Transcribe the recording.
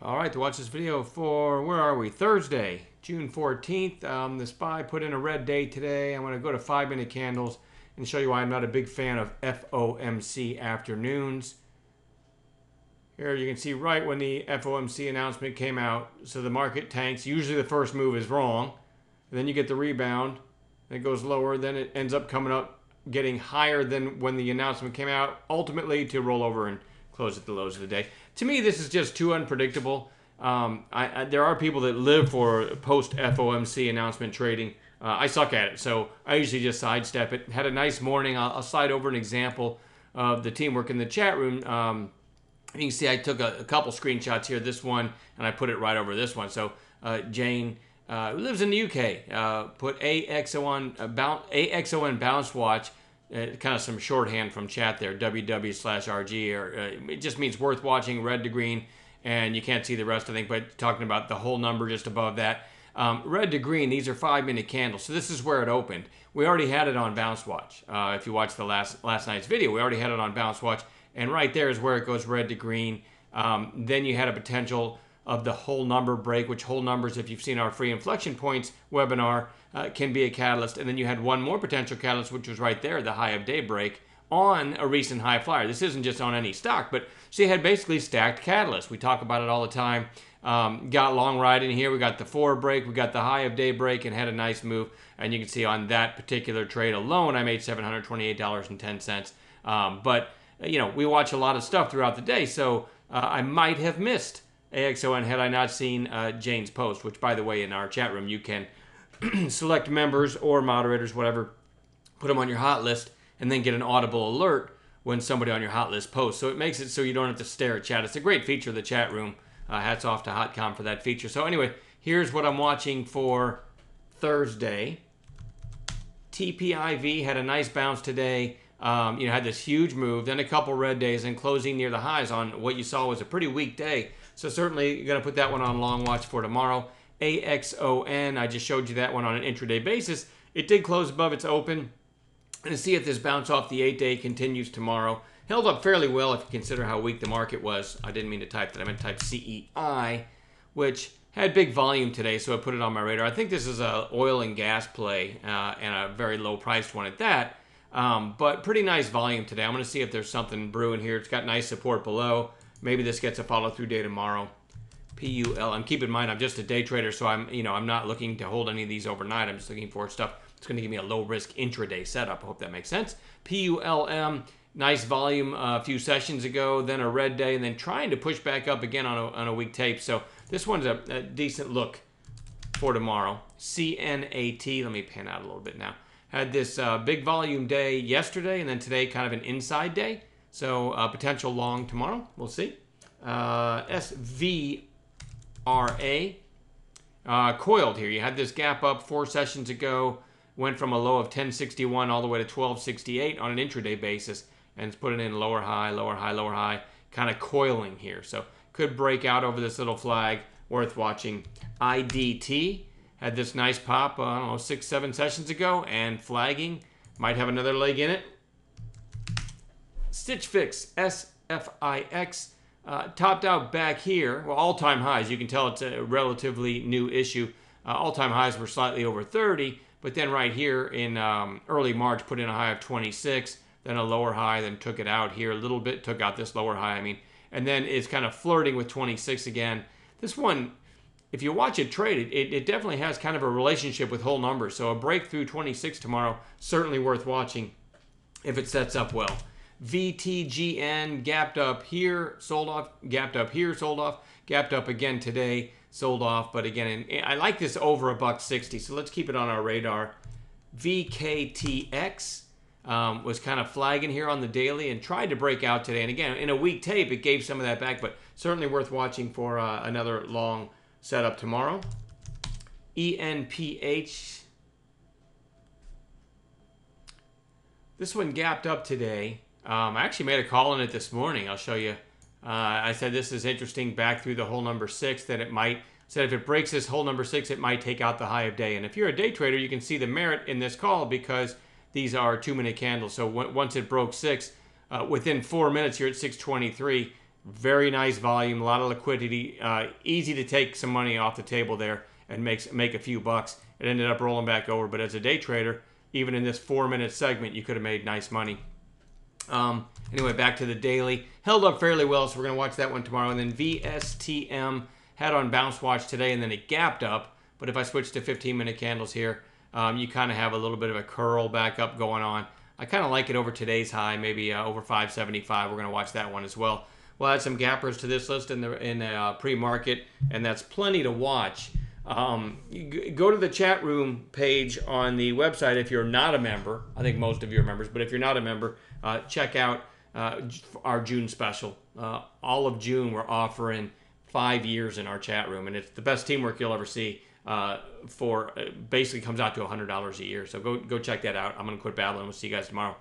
All right, to watch this video for, where are we? Thursday, June 14th. The SPY put in a red day today. I'm going to go to 5-minute candles and show you why I'm not a big fan of FOMC afternoons. Here you can see right when the FOMC announcement came out, so the market tanks. Usually the first move is wrong. And then you get the rebound. Then it goes lower. Then it ends up coming up, getting higher than when the announcement came out, ultimately to roll over and close at the lows of the day. To me, this is just too unpredictable. There are people that live for post-FOMC announcement trading. I suck at it, so I usually just sidestep it. Had a nice morning. I'll slide over an example of the teamwork in the chat room. You can see I took a couple screenshots here, this one, and I put it right over this one. So Jane, who lives in the UK, put AXON Bounce Watch, kind of some shorthand from chat there, WW/RG, or it just means worth watching, red to green, and you can't see the rest, I think, but talking about the whole number just above that. Red to green, these are 5-minute candles, so this is where it opened. We already had it on Bounce Watch. If you watched the last night's video, we already had it on Bounce Watch, and right there is where it goes red to green. Then you had a potential of the whole number break, which whole numbers, if you've seen our free inflection points webinar, can be a catalyst. And then you had one more potential catalyst, which was right there, the high of day break on a recent high flyer. This isn't just on any stock, but she had basically stacked catalysts. We talk about it all the time. Got long ride in here. We got the 4 break. We got the high of day break and had a nice move. And you can see on that particular trade alone, I made $728.10. But, you know, we watch a lot of stuff throughout the day, so I might have missed AXON had I not seen Jane's post, which, by the way, in our chat room, you can select members or moderators, whatever, put them on your hot list, and then get an audible alert when somebody on your hot list posts. So it makes it so you don't have to stare at chat. It's a great feature of the chat room. Hats off to HotCom for that feature. So anyway, here's what I'm watching for Thursday. TPIV had a nice bounce today. Had this huge move, then a couple red days, and closing near the highs on what you saw was a pretty weak day. So certainly you're going to put that one on long watch for tomorrow. AXON, I just showed you that one on an intraday basis. It did close above its open. And to see if this bounce off the 8-day continues tomorrow. Held up fairly well if you consider how weak the market was. I didn't mean to type that. I meant to type CEI, which had big volume today, so I put it on my radar. I think this is a oil and gas play, and a very low priced one at that. But pretty nice volume today. I'm going to see if there's something brewing here. It's got nice support below. Maybe this gets a follow-through day tomorrow. PUL. And keep in mind, I'm just a day trader, so I'm not looking to hold any of these overnight. I'm just looking for stuff that's going to give me a low-risk intraday setup. I hope that makes sense. PULM. Nice volume a few sessions ago, then a red day, and then trying to push back up again on a weak tape. So this one's a decent look for tomorrow. CNAT. Let me pan out a little bit now. Had this big volume day yesterday, and then today kind of an inside day. So potential long tomorrow. We'll see. SVRA. Coiled here. You had this gap up 4 sessions ago. Went from a low of 1061 all the way to 1268 on an intraday basis. And it's putting in lower high, lower high, lower high. Kind of coiling here. So could break out over this little flag. Worth watching. IDT. Had this nice pop, I don't know, 6-7 sessions ago, and flagging. Might have another leg in it. Stitch Fix, SFIX, topped out back here. Well, all-time highs. You can tell it's a relatively new issue. All-time highs were slightly over 30, but then right here in early March, put in a high of 26, then a lower high, then took it out here a little bit, took out this lower high, and then it's kind of flirting with 26 again. This one, if you watch it trade, it definitely has kind of a relationship with whole numbers. So a breakthrough 26 tomorrow, certainly worth watching if it sets up well. VTGN gapped up here, sold off, gapped up here, sold off, gapped up again today, sold off. But again, I like this over $1.60, so let's keep it on our radar. VKTX was kind of flagging here on the daily and tried to break out today. And again, in a weak tape, it gave some of that back, but certainly worth watching for another long setup tomorrow. ENPH. This one gapped up today. I actually made a call on it this morning. I'll show you. I said this is interesting back through the whole number 6 that it might. Said if it breaks this whole number 6, it might take out the high of day. And if you're a day trader, you can see the merit in this call because these are 2-minute candles. So once it broke 6, within 4 minutes, you're at 623. Very nice volume, a lot of liquidity, easy to take some money off the table there and make a few bucks. It ended up rolling back over, but as a day trader, even in this 4-minute segment, you could have made nice money. Anyway, back to the daily. Held up fairly well, so we're going to watch that one tomorrow. And then VSTM had on bounce watch today, and then it gapped up. But if I switch to 15-minute candles here, you kind of have a little bit of a curl back up going on. I kind of like it over today's high, maybe over 575. We're going to watch that one as well. We'll add some gappers to this list in the pre-market, and that's plenty to watch. You go to the chat room page on the website if you're not a member. I think most of you are members, but if you're not a member, check out our June special. All of June, we're offering 5 years in our chat room, and it's the best teamwork you'll ever see. Basically comes out to $100 a year. So go check that out. I'm going to quit babbling. We'll see you guys tomorrow.